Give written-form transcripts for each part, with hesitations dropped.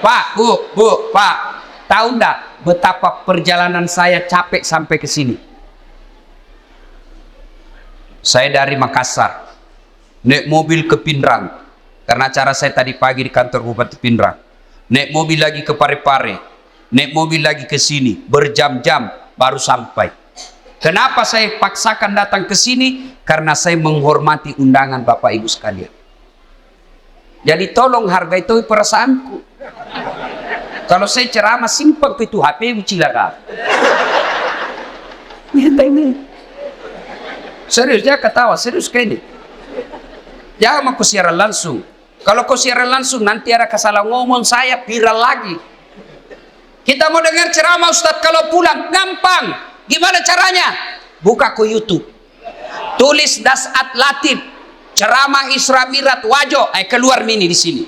Pak, Bu, Pak, tahu enggak betapa perjalanan saya capek sampai ke sini? Saya dari Makassar, naik mobil ke Pindrang, karena acara saya tadi pagi di kantor Bupati Pindrang. Naik mobil lagi ke Parepare, naik mobil lagi ke sini, berjam-jam baru sampai. Kenapa saya paksakan datang ke sini? Karena saya menghormati undangan Bapak Ibu sekalian. Jadi tolong hargai itu perasaanku. Kalau saya ceramah simpel itu HP cilaka. Serius, dia ketawa, serius kayak ini. Jangan mau siaran langsung. Kalau kau siaran langsung nanti ada kesalah ngomong saya viral lagi. Kita mau dengar ceramah Ustadz kalau pulang gampang. Gimana caranya? Buka ke YouTube. Tulis Dasat Latif, ceramah Isra Mi'raj Wajo, keluar mini di sini.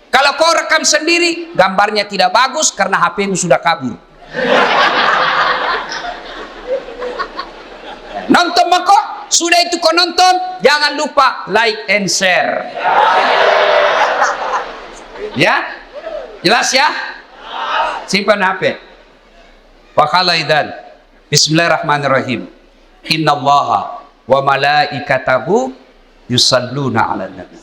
Kalau kau rekam sendiri, gambarnya tidak bagus karena HP-mu sudah kabur. Nonton kok, sudah itu kau nonton, jangan lupa like and share. Ya, jelas ya? Simpan HP. Fakhalaidan. Bismillahirrahmanirrahim. Innallaha wa malaikatahu yusalluna 'alan nabi.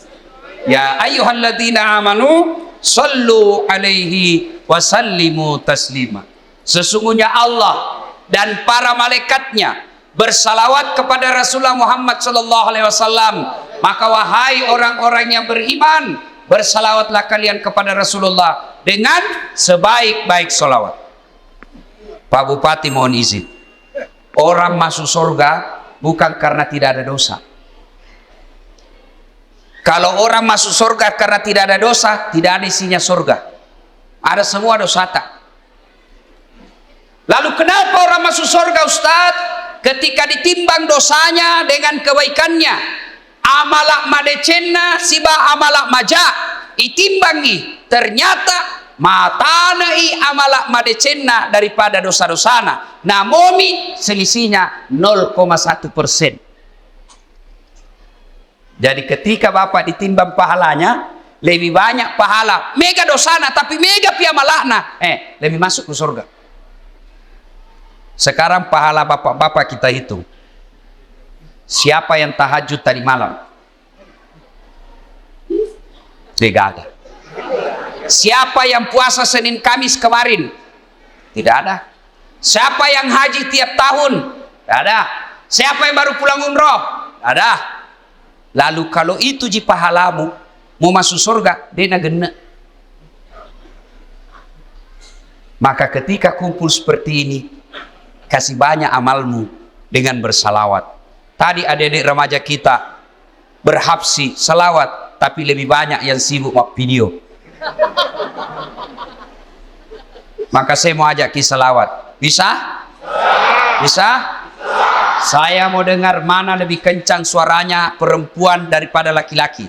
Ya ayyuhalladzina amanu sallu alaihi wa sallimu taslima. Sesungguhnya Allah dan para malaikatnya bersalawat kepada Rasulullah Muhammad sallallahu alaihi wasallam. Maka wahai orang-orang yang beriman, bersalawatlah kalian kepada Rasulullah dengan sebaik-baik salawat. Pak Bupati mohon izin. Orang masuk surga bukan karena tidak ada dosa. Kalau orang masuk surga karena tidak ada dosa, tidak ada isinya surga. Ada semua dosa tak. Lalu kenapa orang masuk surga Ustadz? Ketika ditimbang dosanya dengan kebaikannya. Amalak madecenna siba amalak maja. Itimbangi. Ternyata matanai amalak madecenna daripada dosa-dosana. Namomi selisihnya 0,1%. Jadi ketika Bapak ditimbang pahalanya, lebih banyak pahala mega dosana tapi mega piamalahna, lebih masuk ke surga. Sekarang pahala bapak-bapak kita hitung. Siapa yang tahajud tadi malam? Tidak ada. Siapa yang puasa Senin Kamis kemarin? Tidak ada. Siapa yang haji tiap tahun? Tidak ada. Siapa yang baru pulang umroh? Tidak ada. Lalu kalau itu ji pahalamu mau masuk surga, dena gena. Maka ketika kumpul seperti ini, kasih banyak amalmu dengan bersalawat. Tadi adik-adik remaja kita berhabsi salawat, tapi lebih banyak yang sibuk buat video. Maka saya mau ajak kisah salawat. Bisa? Bisa? Saya mau dengar mana lebih kencang suaranya perempuan daripada laki-laki.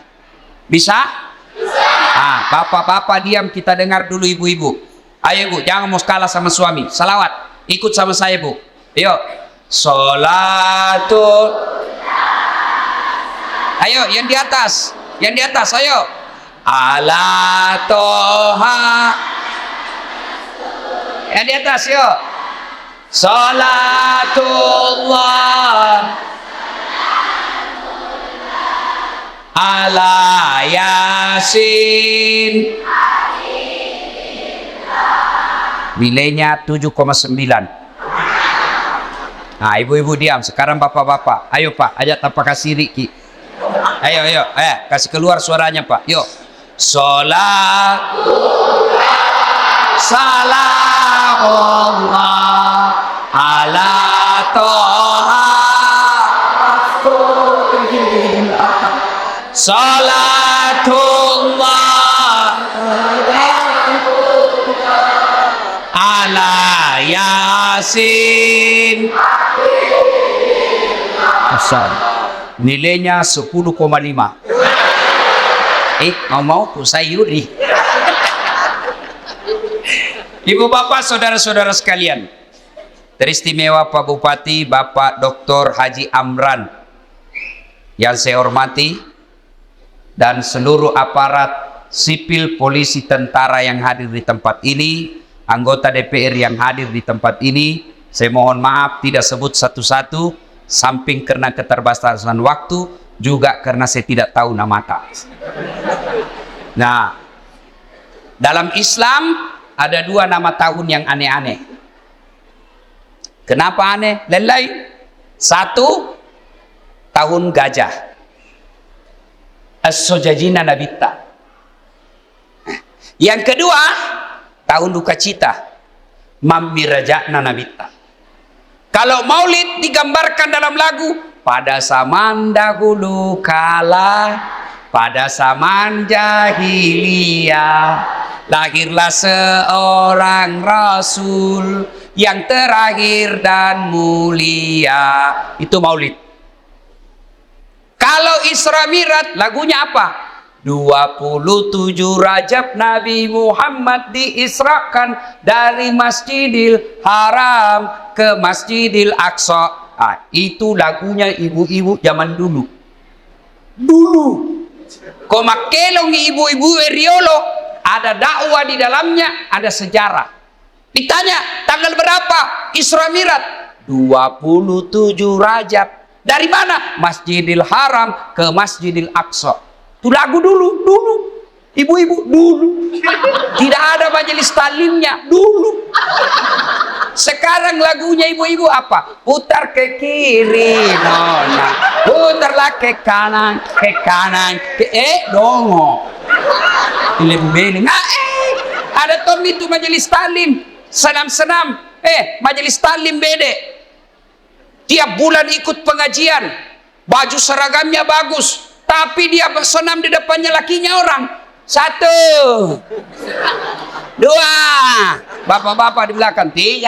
Bisa? Bisa. Bapak-bapak diam, kita dengar dulu ibu-ibu. Ayo ibu, jangan mau kalah sama suami. Salawat, ikut sama saya bu. Yuk. Sholatul. Ayo, yang di atas. Yang di atas, ayo. Ala toha. Yang di atas, yuk. Salatullah ala yasin. Nilainya 7,9. Nah, ibu-ibu diam. Sekarang bapak-bapak. Ayo Pak, ajak tanpa kasih Riki. Ayo, kasih keluar suaranya Pak. Yuk. Salatullah salamullah ala toha salatullah ala yasin. Asal nilainya 10,5. Mau sayuri. Ibu bapak saudara-saudara sekalian, teristimewa Pak Bupati Bapak Dr. Haji Amran yang saya hormati dan seluruh aparat sipil, polisi, tentara yang hadir di tempat ini, anggota DPR yang hadir di tempat ini, saya mohon maaf tidak sebut satu-satu, samping karena keterbatasan waktu, juga karena saya tidak tahu nama tak. Nah, dalam Islam ada 2 nama tahun yang aneh-aneh. Kenapa aneh? Lain-lain. 1, tahun gajah, As-Sojajina Nabitta. Yang kedua, tahun duka cita, Mamiraja'na Nabitta. Kalau maulid digambarkan dalam lagu, pada zaman dahulu kala, pada zaman jahiliyah, lahirlah seorang rasul yang terakhir dan mulia. Itu maulid. Kalau Isra Mi'raj, lagunya apa? 27 Rajab Nabi Muhammad diisrakan dari Masjidil Haram ke Masjidil Aqsa. Itu lagunya ibu-ibu zaman dulu. Kau makelong ibu-ibu Riolo, ada dakwah di dalamnya, ada sejarah. Ditanya, tanggal berapa Isra Mi'raj? 27 Rajab. Dari mana? Masjidil Haram ke Masjidil Aqsa. Itu lagu dulu. Ibu-ibu dulu. Tidak ada majelis talimnya dulu. Sekarang lagunya ibu-ibu apa? Putar ke kiri, nona. Putarlah ke kanan, dongo. Beling. Ada tom itu majelis talim. Senam. Majelis talim bede. Tiap bulan ikut pengajian. Baju seragamnya bagus. Tapi dia bersenam di depannya lakinya orang. 1, 2, bapak-bapak di belakang. 3.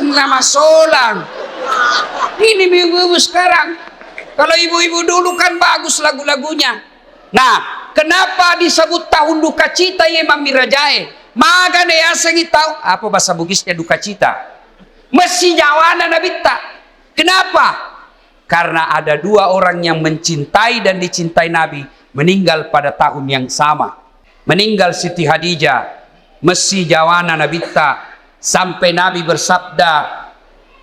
Nama solang. Ini ibu-ibu sekarang. Kalau ibu-ibu dulu kan bagus lagu-lagunya. Nah, kenapa disebut tahun duka cita ya Mamirajae? Maka dia sengi tahu apa bahasa Bugisnya duka cita. Mesti jawana Nabitta. Kenapa? Karena ada 2 orang yang mencintai dan dicintai Nabi meninggal pada tahun yang sama. Meninggal Siti Hadijah, mesti jawana Nabitta, sampai Nabi bersabda,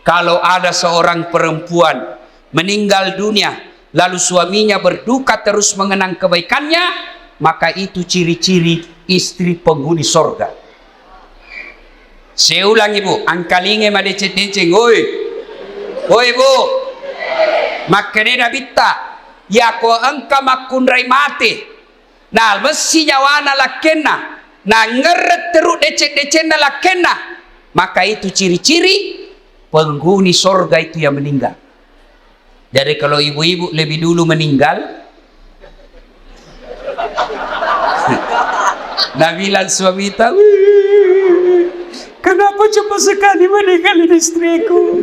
kalau ada seorang perempuan meninggal dunia lalu suaminya berduka terus mengenang kebaikannya, maka itu ciri-ciri istri penghuni sorga. Saya ulang ibu, angkalinge madecet-deceng, oi ibu, makanya Nabitta, ya ko engka makunrai mati, nah mesti nyawana lakena, nah ngeret terus decet-decet na lakena, maka itu ciri-ciri penghuni sorga itu yang meninggal. Jadi kalau ibu-ibu lebih dulu meninggal, Nabilan suami tahu, kenapa cepat sekali meninggalin istriku?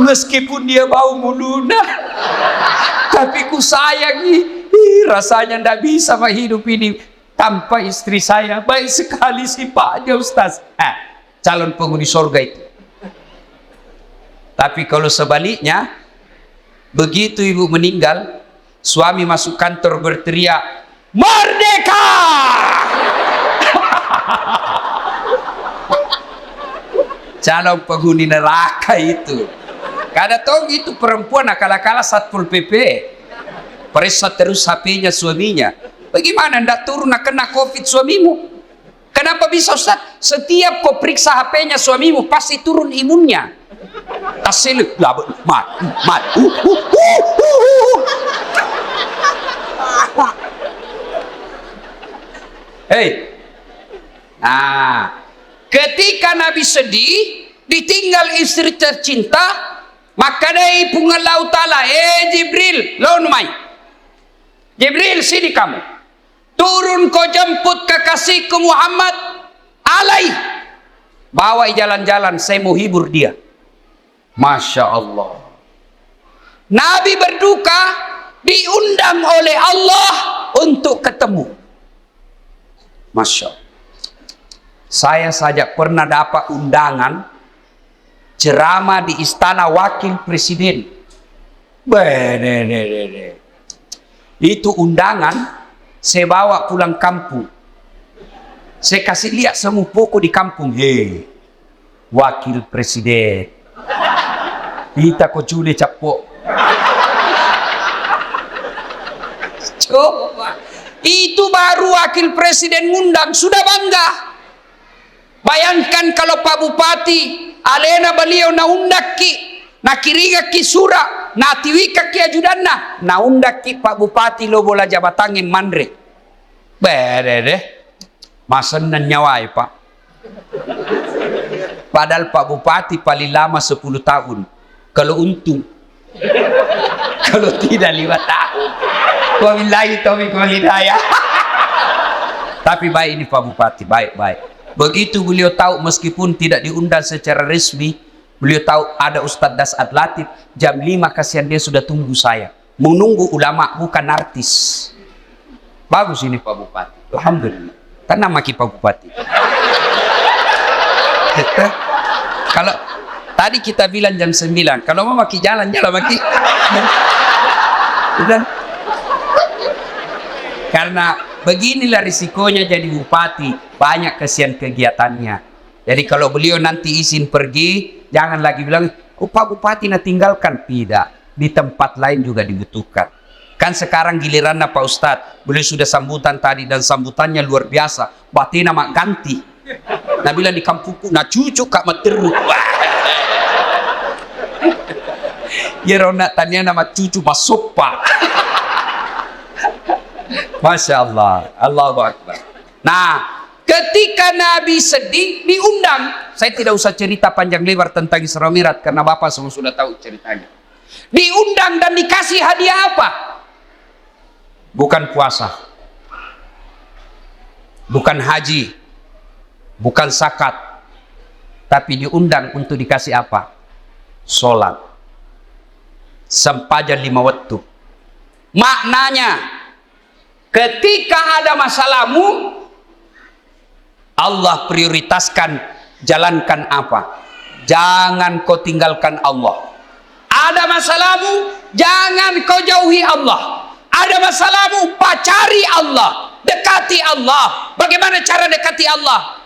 Meskipun dia bau muluna, tapi ku sayangi. Rasanya tidak bisa hidup ini tanpa istri saya. Baik sekali sifatnya Ustaz. Calon penghuni surga itu. Tapi kalau sebaliknya, begitu ibu meninggal, suami masuk kantor berteriak, "Merdeka!" Calon penghuni neraka itu. Kada tahu itu perempuan akal-akala Satpol PP. Periksa terus HP-nya suaminya. Bagaimana ndak turun kena COVID suamimu? Kenapa bisa Ustaz? Setiap kau periksa HP-nya suamimu pasti turun imunnya. Tasil mat. Hei. Nah, ketika Nabi sedih, ditinggal istri tercinta, maka dari pungalau ta'ala, Jibril, lawan Jibril, sini kamu. Turun kau jemput kekasihku Muhammad alaih. Bawa jalan-jalan, saya mau hibur dia. Masya Allah. Nabi berduka, diundang oleh Allah untuk ketemu. Masya Allah. Saya saja pernah dapat undangan ceramah di istana wakil presiden. Itu undangan Saya bawa pulang kampung. Saya kasih lihat semua pokok di kampung. Hei, wakil presiden, kita kok cule capok. Coba, itu baru wakil presiden ngundang, sudah bangga. Bayangkan kalau Pak Bupati, alena beliau na undaki, na kiriga ki sura, na tiwika ki ajudanna, na undaki Pak Bupati lo bola jabatan yang mandre. Bere deh, masan nan nyawai Pak. Padahal Pak Bupati paling lama 10 tahun. Kalau untung, kalau tidak 5 tahun. Wabillahi taufiq wal hidayah. Tapi baik ini Pak Bupati, baik-baik. Begitu beliau tahu meskipun tidak diundang secara resmi, beliau tahu ada Ustadz Dasat Latif, jam 5 kasihan dia sudah tunggu saya. Menunggu ulama bukan artis. Bagus ini Pak Bupati. Alhamdulillah. Tenang maki Pak Bupati. Kalau tadi kita bilang jam 9, kalau mau maki jalan maki. Udah. Karena beginilah risikonya jadi bupati, banyak kesian kegiatannya. Jadi kalau beliau nanti izin pergi, jangan lagi bilang, oh Pak Bupati nak tinggalkan. Tidak, di tempat lain juga dibutuhkan. Kan sekarang giliran Pak Ustadz, beliau sudah sambutan tadi dan sambutannya luar biasa. Batina mak ganti. Nah bilang di kampungku, nah cucu kak materu. Ya ronak tanya nama cucu masuk Pak. Masya Allah, Allahu Akbar. Nah, ketika Nabi sedih, diundang. Saya tidak usah cerita panjang lebar tentang Isra Mi'raj, karena Bapak semua sudah tahu ceritanya. Diundang dan dikasih hadiah apa? Bukan puasa, bukan haji, bukan zakat, tapi diundang untuk dikasih apa? Sholat. Sempadan 5 waktu. Maknanya, ketika ada masalahmu, Allah prioritaskan, jalankan apa? Jangan kau tinggalkan Allah. Ada masalahmu, jangan kau jauhi Allah. Ada masalahmu, pacari Allah, dekati Allah. Bagaimana cara dekati Allah?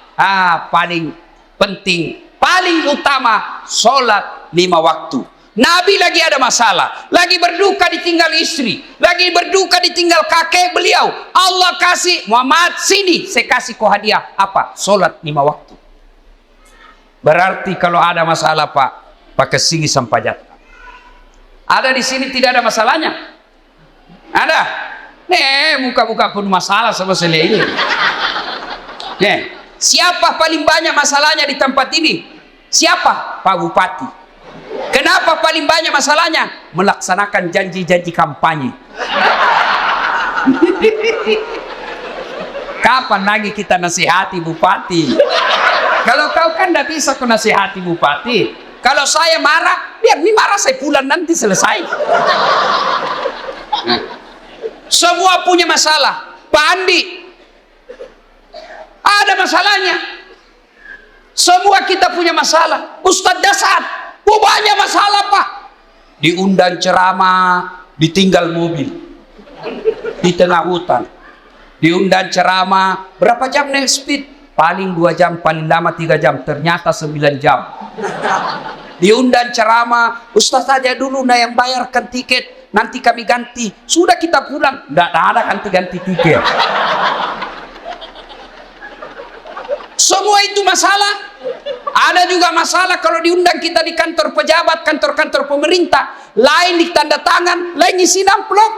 Paling penting, paling utama, sholat 5 waktu. Nabi lagi ada masalah, lagi berduka ditinggal istri, lagi berduka ditinggal kakek beliau. Allah kasih, Muhammad sini, saya kasih kau hadiah. Apa? Sholat 5 waktu. Berarti kalau ada masalah Pak, pakai sini sampajat. Ada di sini tidak ada masalahnya? Ada? Muka-muka pun masalah sama saya ini. Siapa paling banyak masalahnya di tempat ini? Siapa? Pak Bupati. Kenapa paling banyak masalahnya? Melaksanakan janji-janji kampanye. Kapan lagi kita nasihati Bupati? Kalau kau kan tidak bisa kau nasihati Bupati. Kalau saya marah, biar ini marah saya pulang nanti selesai. Semua punya masalah. Pak Andi ada masalahnya. Semua kita punya masalah. Ustadz Dasat banyak masalah Pak. Diundang ceramah, ditinggal mobil di tengah hutan. Diundang ceramah, berapa jam naik speed? Paling 2 jam, paling lama 3 jam. Ternyata 9 jam. Diundang ceramah, Ustaz saja dulu nah yang bayarkan tiket, nanti kami ganti. Sudah kita pulang, tidak ada ganti-ganti tiket. Semua itu masalah. Ada juga masalah kalau diundang kita di kantor pejabat, kantor-kantor pemerintah. Lain di tanda tangan, lain isi amplop.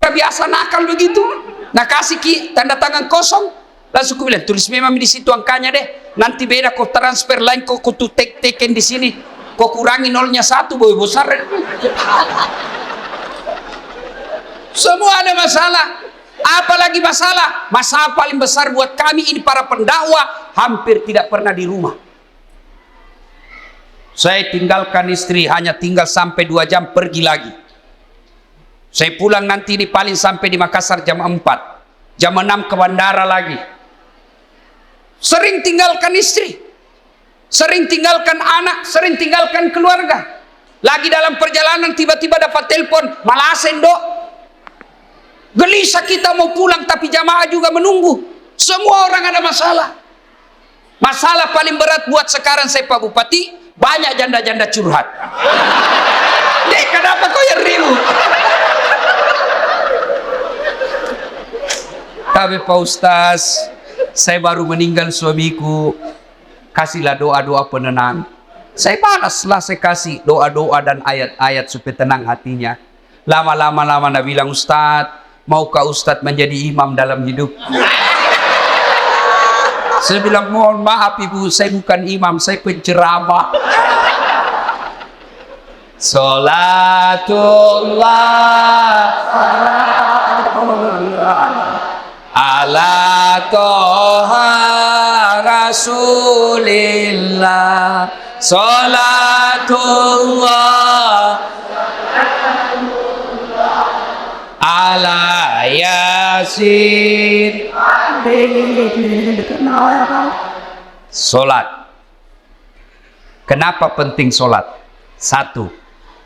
Biasa nakal begitu. Nah kasih tanda tangan kosong. Langsung aku bilang, tulis memang di situ angkanya deh. Nanti beda kau transfer lain, kau tuh teken di sini. Kau kurangi 0-1, boy besar. Semua ada masalah. Apalagi masalah? Masalah paling besar buat kami ini para pendakwah, hampir tidak pernah di rumah. Saya tinggalkan istri, hanya tinggal sampai 2 jam pergi lagi. Saya pulang nanti di paling sampai di Makassar jam 4. Jam 6 ke bandara lagi. Sering tinggalkan istri, sering tinggalkan anak, sering tinggalkan keluarga. Lagi dalam perjalanan tiba-tiba dapat telepon, Malasen dok. Gelisah kita mau pulang tapi jamaah juga menunggu. Semua orang ada masalah. Masalah paling berat buat sekarang saya Pak Bupati, banyak janda-janda curhat. Dek, kenapa kau yang ribut? Tapi Pak Ustaz, saya baru meninggal suamiku, kasihlah doa-doa penenang. Saya balaslah, saya kasih doa-doa dan ayat-ayat supaya tenang hatinya. Lama-lama dia bilang, Ustaz, maukah Ustaz menjadi imam dalam hidup? Saya bilang, mohon maaf ibu, saya bukan imam, saya penceramah. Salatullah ala toha rasulillah. Salatullah ala yasin. Solat. Kenapa penting solat? Satu,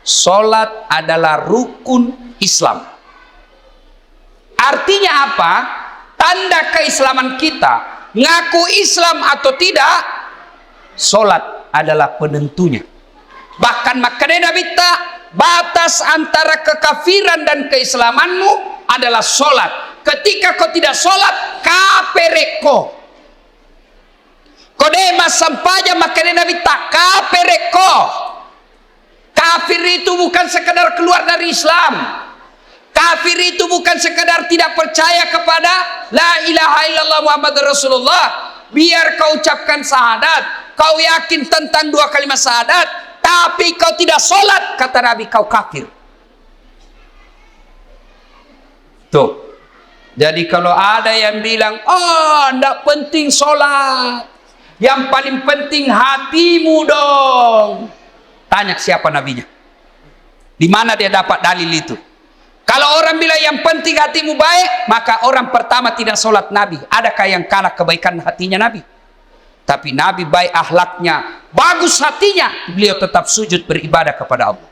solat adalah rukun Islam. Artinya apa? Tanda keislaman kita. Ngaku Islam atau tidak, solat adalah penentunya. Bahkan makanya Nabi batas antara kekafiran dan keislamanmu adalah solat. Ketika kau tidak solat, kapereko. Kodema sampaja makanya Nabi kapereko. Kafir itu bukan sekedar keluar dari Islam. Kafir itu bukan sekedar tidak percaya kepada la ilaha illallah Muhammad Rasulullah. Biar kau ucapkan syahadat, kau yakin tentang dua kalimat syahadat, tapi kau tidak sholat, kata Nabi, kau kafir. Tuh. Jadi kalau ada yang bilang, oh tidak penting sholat, yang paling penting hatimu dong. Tanya siapa nabinya, di mana dia dapat dalil itu? Kalau orang bilang yang penting hatimu baik, maka orang pertama tidak sholat Nabi. Adakah yang kalah kebaikan hatinya Nabi? Tapi Nabi baik akhlaknya, bagus hatinya, beliau tetap sujud beribadah kepada Allah.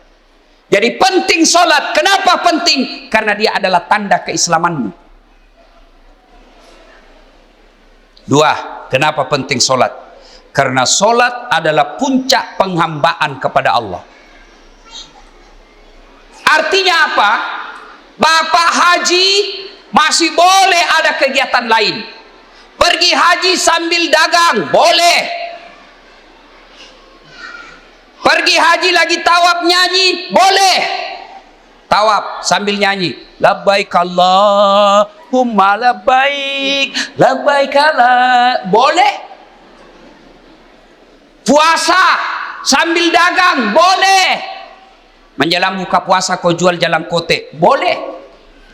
Jadi penting sholat. Kenapa penting? Karena dia adalah tanda keislamanmu. Dua, kenapa penting sholat? Karena sholat adalah puncak penghambaan kepada Allah. Artinya apa? Bapak haji masih boleh ada kegiatan lain. Pergi haji sambil dagang, boleh. Pergi haji lagi tawaf nyanyi, boleh. Tawaf sambil nyanyi, labbaik Allahumma labbaik, labbaik Allah, boleh. Puasa sambil dagang, boleh. Menjelang buka puasa kau jual jalan kote, boleh,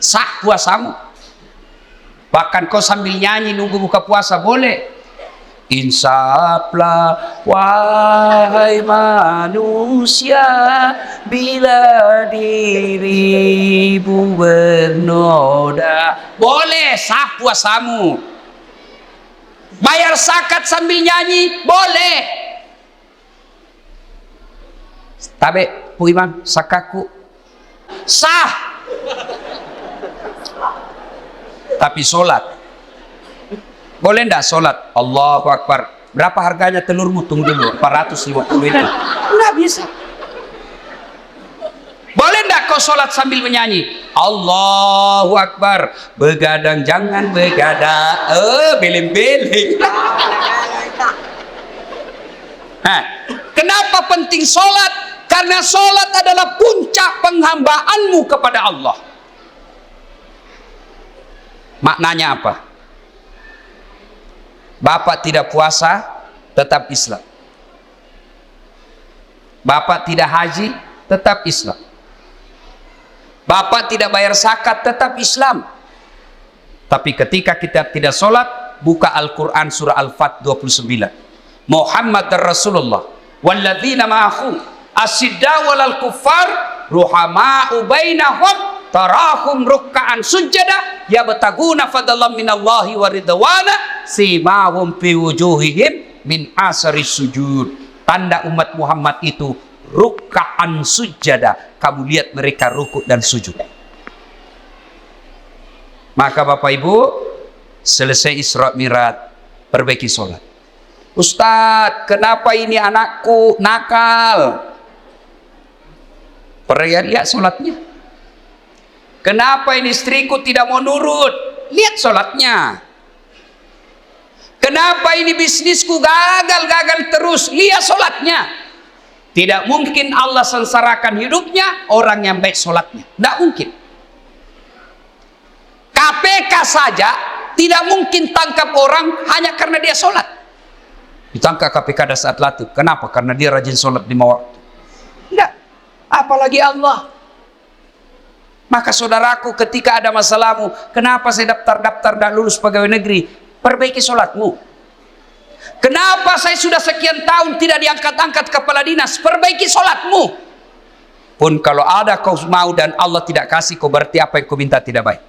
sah puasamu. Bahkan kau sambil nyanyi nunggu buka puasa, boleh. Insaflah wahai manusia, bila dirimu bernoda, boleh, sah puasamu. Bayar zakat sambil nyanyi, boleh. Tabe Bu Imam, sakaku sah. Tapi sholat boleh ndak? Sholat Allahu Akbar, berapa harganya telurmu? Tunggu dulu, 450 itu nggak bisa. Boleh ndak kau sholat sambil menyanyi Allahu Akbar, begadang jangan begadang, beling-beling. Nah, kenapa penting sholat? Karena sholat adalah puncak penghambaanmu kepada Allah. Maknanya apa? Bapak tidak puasa, tetap Islam. Bapak tidak haji, tetap Islam. Bapak tidak bayar zakat, tetap Islam. Tapi ketika kita tidak sholat, buka Al-Quran surah Al-Fat 29. Muhammad Rasulullah walladzina ma'ahu asidda walal kuffar ruhama'u bainahum tarahum rukka'an sujada yabtaguna fadlan minallahi wa ridwana simahum fi wujuhihim min asari sujud. Tanda umat Muhammad itu rukka'an sujada, kamu lihat mereka rukuk dan sujud. Maka Bapak Ibu, selesai Isra Mi'raj, perbaiki sholat. Ustadz, kenapa ini anakku nakal? Lihat sholatnya. Kenapa ini istriku tidak mau nurut? Lihat sholatnya. Kenapa ini bisnisku gagal terus? Lihat sholatnya. Tidak mungkin Allah sengsarakan hidupnya orang yang baik sholatnya. Tidak mungkin. KPK saja tidak mungkin tangkap orang hanya karena dia sholat. Ditangkap KPK pada saat latih. Kenapa? Karena dia rajin sholat 5 waktu. Tidak. Apalagi Allah. Maka saudaraku, ketika ada masalahmu, kenapa saya daftar dan lulus pegawai negeri? Perbaiki sholatmu. Kenapa saya sudah sekian tahun tidak diangkat-angkat kepala dinas? Perbaiki sholatmu. Pun kalau ada kau mau dan Allah tidak kasih, kau berarti apa yang kau minta tidak baik.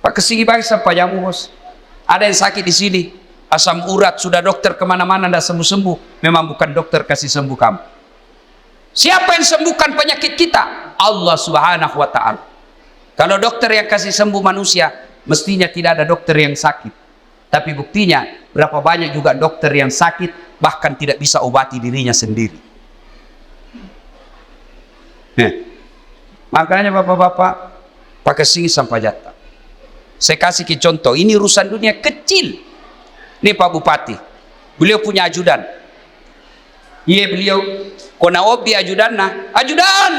Pak kesini baik sampai jamu bos. Ada yang sakit di sini, asam urat, sudah dokter kemana-mana tidak sembuh-sembuh. Memang bukan dokter kasih sembuh kamu. Siapa yang sembuhkan penyakit kita? Allah Subhanahu wa ta'ala. Kalau dokter yang kasih sembuh manusia, mestinya tidak ada dokter yang sakit. Tapi buktinya, berapa banyak juga dokter yang sakit, bahkan tidak bisa obati dirinya sendiri. Makanya bapak-bapak, pakai sini sampai jatah. Saya kasih ke contoh, ini urusan dunia kecil. Ini Pak Bupati, beliau punya ajudan. Iya beliau, kona obi ajudan na, ajudan.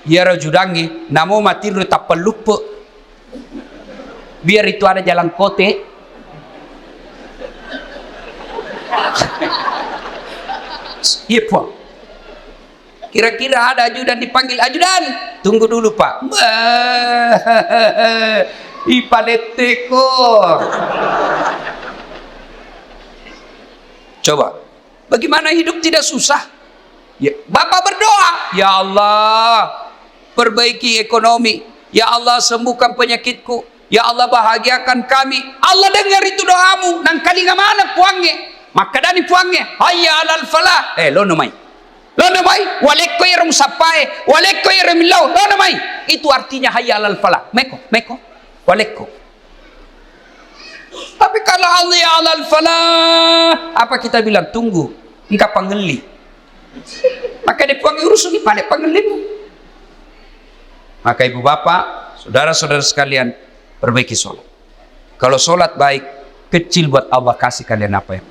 Iya ajudannya, namo mati lu tak pelupa. Biar itu ada jalan kote. Iya Pak. Kira-kira ada ajudan dipanggil, ajudan. Tunggu dulu Pak. Ipadetekor. Coba, bagaimana hidup tidak susah? Ya, Bapak berdoa, ya Allah, perbaiki ekonomi. Ya Allah, sembuhkan penyakitku. Ya Allah, bahagiakan kami. Allah dengar itu doamu. Nang kali mana puangnya? Maka dani puangnya, hayya alal falah. Lo nomai. Lo nomai, walekko irum sapai, walekko irum lau. Lo nomai. Itu artinya hayya alal falah. Meko. Walekko. Tapi kalau Allah ya alal falah, apa kita bilang? Tunggu, engkau panggeli. Maka dia puang urus ini pada panggelimu. Maka ibu bapak, saudara-saudara sekalian, perbaiki sholat. Kalau sholat baik, kecil buat Allah kasih kalian apa yang.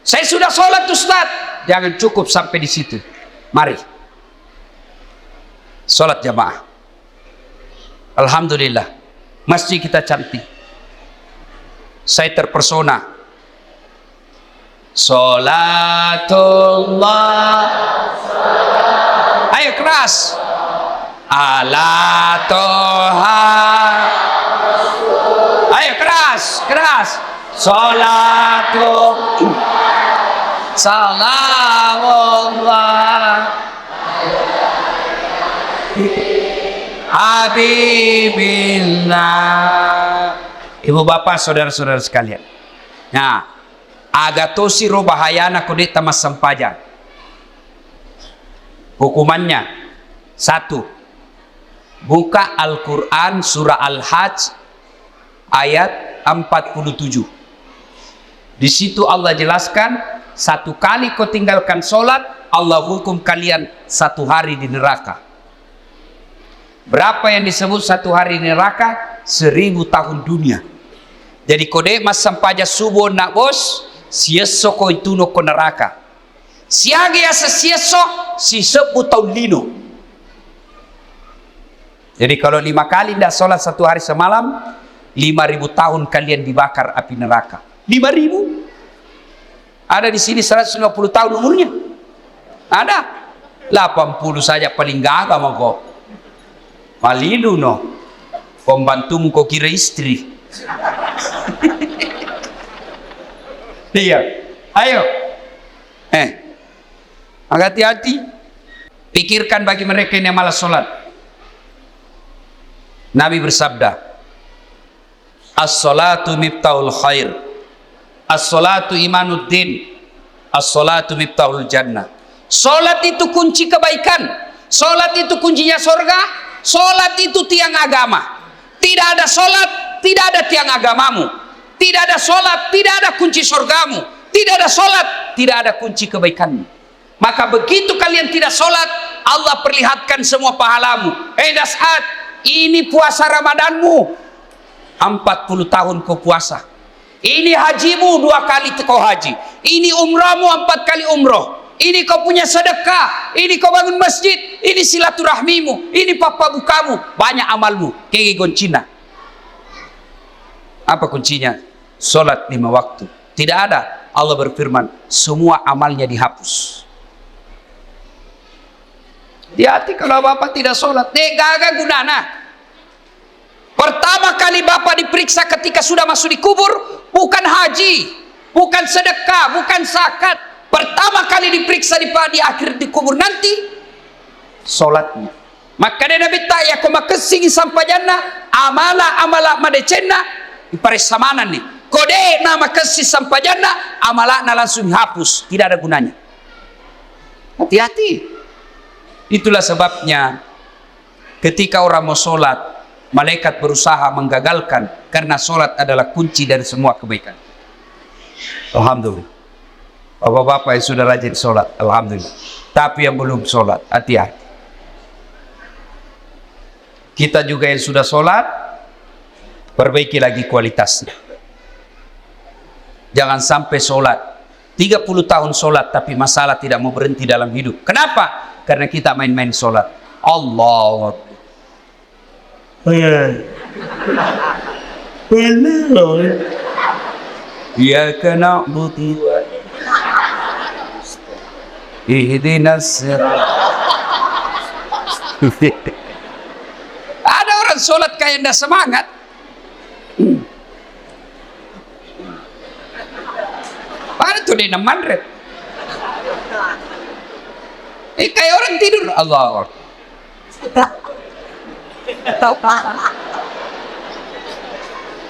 Saya sudah sholat Ustaz, jangan cukup sampai di situ. Mari, sholat jamaah. Alhamdulillah, masjid kita cantik. Saya terpersona. Sholatullah. Ayo keras. Ala toha. Ayo keras. Sholatullah. Salamullah. Habibillah. Ibu bapak saudara-saudara sekalian. Nah, agatosi ro bahayana kodeta mas sampajan. Hukumannya 1. Buka Al-Quran surah Al-Hajj ayat 47. Di situ Allah jelaskan, 1 kali kau tinggalkan sholat, Allah hukum kalian 1 hari di neraka. Berapa yang disebut 1 hari di neraka? 1000 tahun dunia. Jadi kode mas sampaja subuh nak bos, sieso ko itu no ko neraka. Siage asa sieso si 10 tahun lino. Jadi kalau 5 kali tidak sholat 1 hari semalam, 5000 tahun kalian dibakar api neraka. 5000. Ada di sini 150 tahun umurnya. Ada. 80 saja paling gagah mau kok. Malidu no. Pembantumu kau kira istri. Iya. Ayo. Hati-hati. Pikirkan bagi mereka yang malas sholat. Nabi bersabda, as-salatu miftahul khair, as-salatu imanuddin, as-salatu miftahul jannah. Sholat itu kunci kebaikan. Sholat itu kuncinya surga. Sholat itu tiang agama. Tidak ada sholat, tidak ada tiang agamamu. Tidak ada sholat, tidak ada kunci surgamu. Tidak ada sholat, tidak ada kunci kebaikanmu. Maka begitu kalian tidak sholat, Allah perlihatkan semua pahalamu. Das'ad, ini puasa Ramadanmu, 40 tahun kau puasa. Ini hajimu 2 kali kau haji. Ini umrahmu 4 kali umroh. Ini kau punya sedekah, ini kau bangun masjid, ini silaturahmimu, ini papa bukamu, banyak amalmu. Kegi goncina. Apa kuncinya? Solat 5 waktu. Tidak ada. Allah berfirman, semua amalnya dihapus. Hati-hati kalau bapak tidak solat, gagal gunana. Pertama kali bapak diperiksa ketika sudah masuk di kubur, bukan haji, bukan sedekah, bukan zakat. Pertama kali diperiksa di akhir di kubur nanti solatnya. Maka dia Nabi ta'ya koma kesingi sampajana amala madecena ipare samanan nih. Kode nama kesih sampajana amala langsung hapus, tidak ada gunanya. Hati-hati. Itulah sebabnya ketika orang mau solat, malaikat berusaha menggagalkan karena solat adalah kunci dari semua kebaikan. Alhamdulillah. Bapak-bapak yang sudah rajin sholat, alhamdulillah. Tapi yang belum sholat, hati-hati. Kita juga yang sudah sholat, perbaiki lagi kualitasnya. Jangan sampai sholat 30 tahun sholat tapi masalah tidak mau berhenti dalam hidup. Kenapa? Karena kita main-main sholat. Allah. Ya kena butuh. Ihdinas sirat. Ada orang sholat kayak ndak semangat. Pada tuh dia mandret. Kayak orang tidur. Allah.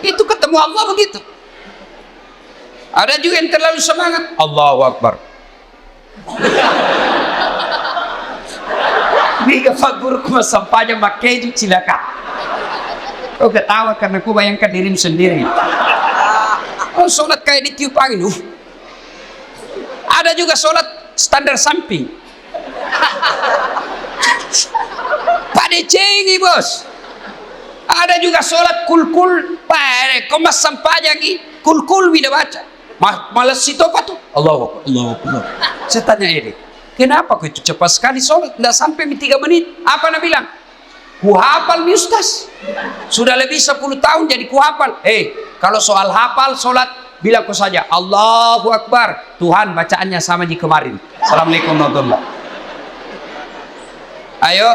Itu ketemu Allah begitu. Ada juga yang terlalu semangat. Allahu Akbar. Biga fagur kuma sampahnya makeju cilaka. Kau ketawa karena ku bayangkan dirimu sendiri. Oh, sholat kayak ditiup angin. Ada juga sholat standar samping. Pada cengi bos. Ada juga sholat kul-kul. Komas sampahnya lagi kul-kul bila baca. Malas situ apa tuh? Allah. Saya tanya ini, kenapa kau itu cepat sekali sholat? Tidak sampai 3 menit. Apa Nabi bilang? Ku hafal mi ustaz. Sudah lebih 10 tahun jadi ku hafal. Kalau soal hafal sholat, bilang kau saja Allahu Akbar. Tuhan bacaannya sama di kemarin. Assalamualaikum warahmatullahi wabarakatuh. Ayo,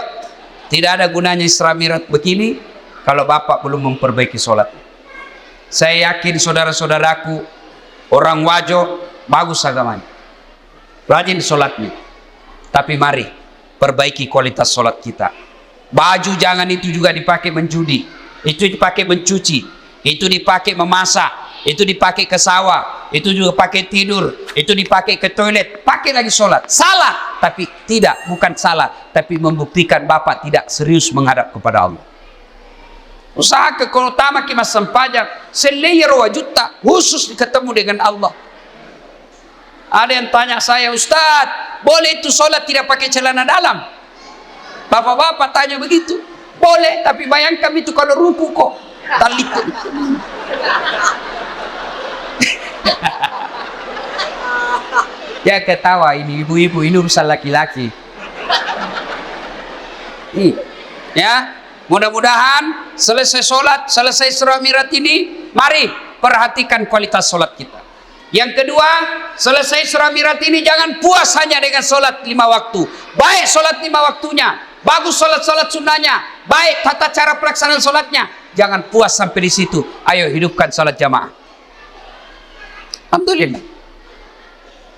tidak ada gunanya Isra Mi'raj begini kalau bapak belum memperbaiki sholat. Saya yakin saudara-saudaraku, orang Wajo bagus agamanya, rajin sholatnya. Tapi mari perbaiki kualitas sholat kita. Baju jangan itu juga dipakai menjudi, itu dipakai mencuci, itu dipakai memasak, itu dipakai ke sawah, itu juga pakai tidur, itu dipakai ke toilet, pakai lagi sholat. Salah, tapi tidak, bukan salah, tapi membuktikan bapak tidak serius menghadap kepada Allah. Usaha keutama kita sempajak selayar wajutta khusus ketemu dengan Allah. Ada yang tanya saya, Ustadz, boleh itu sholat tidak pakai celana dalam? Bapak-bapak tanya begitu. Boleh, tapi bayangkan itu kalau ruku kok tali. Ya ketawa ini ibu-ibu, ini urusan laki-laki. Ya. Mudah-mudahan selesai sholat, selesai Isra Mi'raj ini, mari perhatikan kualitas sholat kita. Yang kedua, selesai Isra Mi'raj ini jangan puas hanya dengan sholat 5 waktu. Baik sholat 5 waktunya, bagus sholat-sholat sunnahnya, baik tata cara pelaksanaan sholatnya. Jangan puas sampai di situ. Ayo hidupkan sholat jamaah. Alhamdulillah.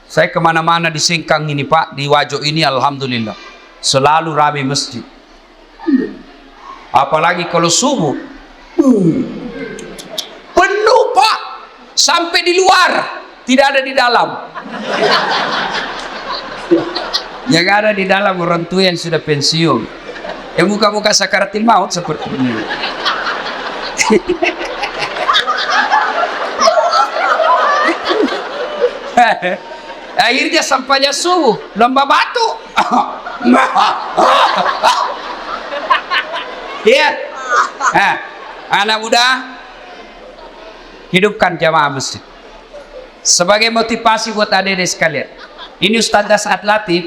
Saya kemana-mana di Singkang ini Pak, di Wajo ini alhamdulillah. Selalu ramai masjid. Apalagi kalau subuh penuh Pak, sampai di luar, tidak ada di dalam. Yang ada di dalam orang tua yang sudah pensiun, yang muka-muka sakaratil maut seperti ini. Akhirnya sampainya subuh lomba batu. Iya. Anak muda, hidupkan jamaah masjid sebagai motivasi buat adik-adik sekalian. Ini Ustaz Dasat Latif.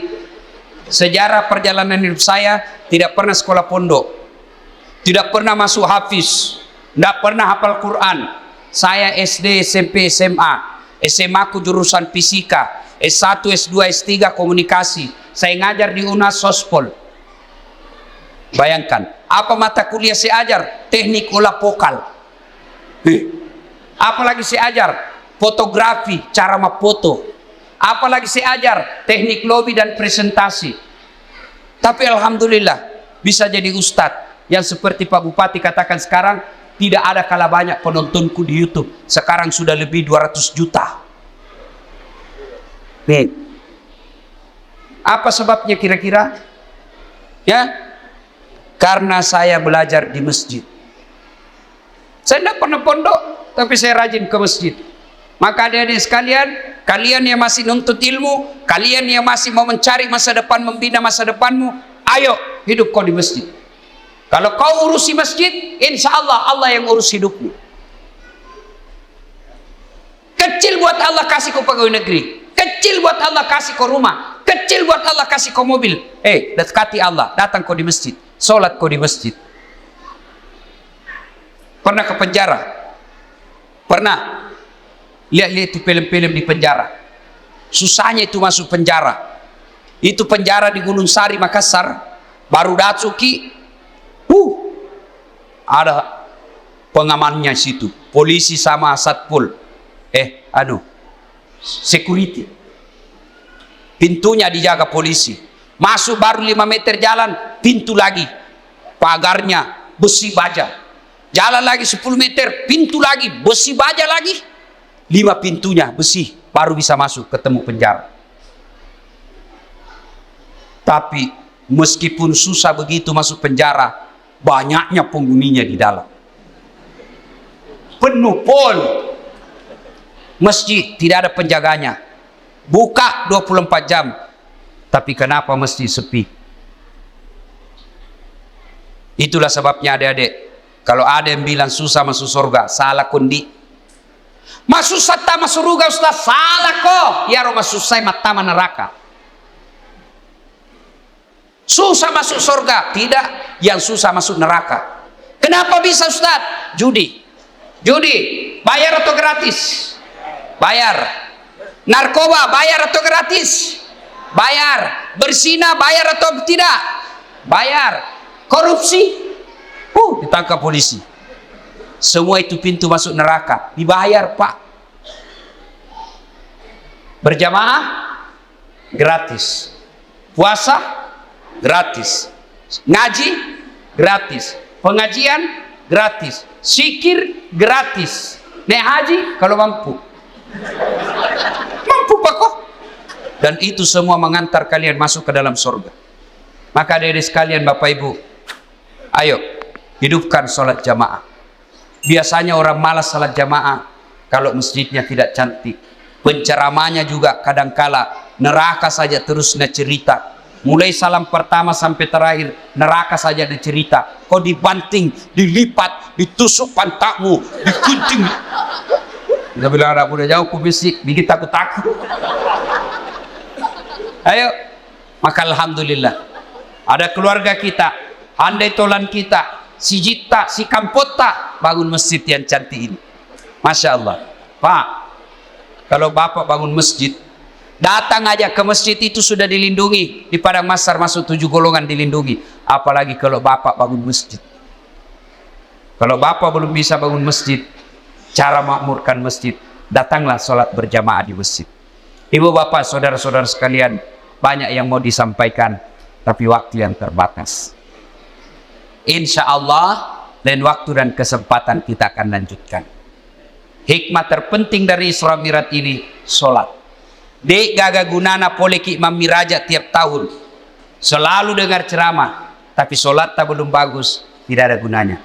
Sejarah perjalanan hidup saya, tidak pernah sekolah pondok, tidak pernah masuk hafiz, tidak pernah hafal Quran. Saya SD, SMP, SMA. SMA ku jurusan fisika, S1, S2, S3 komunikasi. Saya ngajar di UNAS Sospol. Bayangkan, apa mata kuliah saya ajar? Teknik olah vokal. Apalagi saya ajar? Fotografi, cara memfoto. Apalagi saya ajar? Teknik lobby dan presentasi. Tapi alhamdulillah bisa jadi ustadz yang seperti Pak Bupati katakan sekarang, tidak ada kalah banyak penontonku di YouTube. Sekarang sudah lebih 200 juta. Nih. Apa sebabnya kira-kira? Ya, karena saya belajar di masjid. Saya tidak pernah pondok, tapi saya rajin ke masjid. Maka adik-adik sekalian, kalian yang masih nuntut ilmu, kalian yang masih mau mencari masa depan, membina masa depanmu, ayo hidup kau di masjid. Kalau kau urusi masjid, insya Allah Allah yang urus hidupmu. Kecil buat Allah kasih kau pegawai negeri, kecil buat Allah kasih kau rumah, kecil buat Allah kasih kau mobil. Dekati Allah, datang kau di masjid, sholat kau di masjid. Pernah ke penjara? Pernah? Lihat-lihat itu film-film di penjara. Susahnya itu masuk penjara. Itu penjara di Gunung Sari, Makassar. Baru Datsuki, ada pengamannya situ, polisi sama satpol, security. Pintunya dijaga polisi. Masuk baru 5 meter jalan, pintu lagi, pagarnya besi baja. Jalan lagi 10 meter, pintu lagi, besi baja lagi. 5 pintunya besi, baru bisa masuk ketemu penjara. Tapi meskipun susah begitu masuk penjara, banyaknya penghuninya di dalam. Penuh pol. Masjid tidak ada penjaganya. Buka 24 jam. Tapi kenapa masjid sepi? Itulah sebabnya adik-adik, kalau ada yang bilang susah masuk surga, salah kondi. Masuk sata masuk surga Ustaz, salah kok. Ya rumah susah mata neraka. Susah masuk surga, tidak, yang susah masuk neraka. Kenapa bisa Ustaz? Judi. Bayar atau gratis? Bayar. Narkoba bayar atau gratis? Bayar. Berzina bayar atau tidak? Bayar. Korupsi? Ditangkap polisi. Semua itu pintu masuk neraka, dibayar Pak. Berjamaah gratis, puasa gratis, ngaji gratis, pengajian gratis, zikir gratis, naik haji kalau mampu. Mampu Pak kok. Dan itu semua mengantar kalian masuk ke dalam surga. Maka adik-adik sekalian, Bapak Ibu, ayo hidupkan sholat jamaah. Biasanya orang malas salat jamaah kalau masjidnya tidak cantik. Penceramahnya juga kadangkala neraka saja terus cerita. Mulai salam pertama sampai terakhir neraka saja cerita. Kau dibanting, dilipat, ditusuk pantatmu, dikunting. Dia bilang anak muda jauh kubisik, bikin takut-takut. Ayo, maka alhamdulillah ada keluarga kita, handai tolan kita, si Jita, si Kampota bangun masjid yang cantik ini. Masya Allah Pak, kalau Bapak bangun masjid, datang aja ke masjid itu sudah dilindungi. Di Padang Masar masuk 7 golongan dilindungi. Apalagi kalau Bapak bangun masjid. Kalau Bapak belum bisa bangun masjid, cara makmurkan masjid, datanglah sholat berjamaah di masjid. Ibu bapak saudara-saudara sekalian, banyak yang mau disampaikan, tapi waktu yang terbatas. Insya Allah lain waktu dan kesempatan kita akan lanjutkan. Hikmah terpenting dari Isra Mi'raj ini sholat. Dek gaga gunana poleki Imam Miraja tiap tahun, selalu dengar ceramah, tapi sholat tak belum bagus, tidak ada gunanya.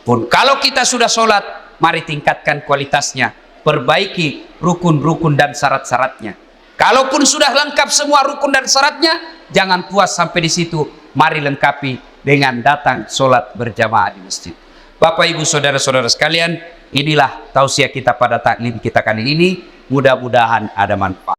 pun. Kalau kita sudah sholat, mari tingkatkan kualitasnya, perbaiki rukun-rukun dan syarat-syaratnya. Kalaupun sudah lengkap semua rukun dan syaratnya, jangan puas sampai di situ, mari lengkapi dengan datang sholat berjamaah di masjid. Bapak ibu saudara-saudara sekalian, inilah tausiah kita pada taklim kita kali ini. Mudah-mudahan ada manfaat.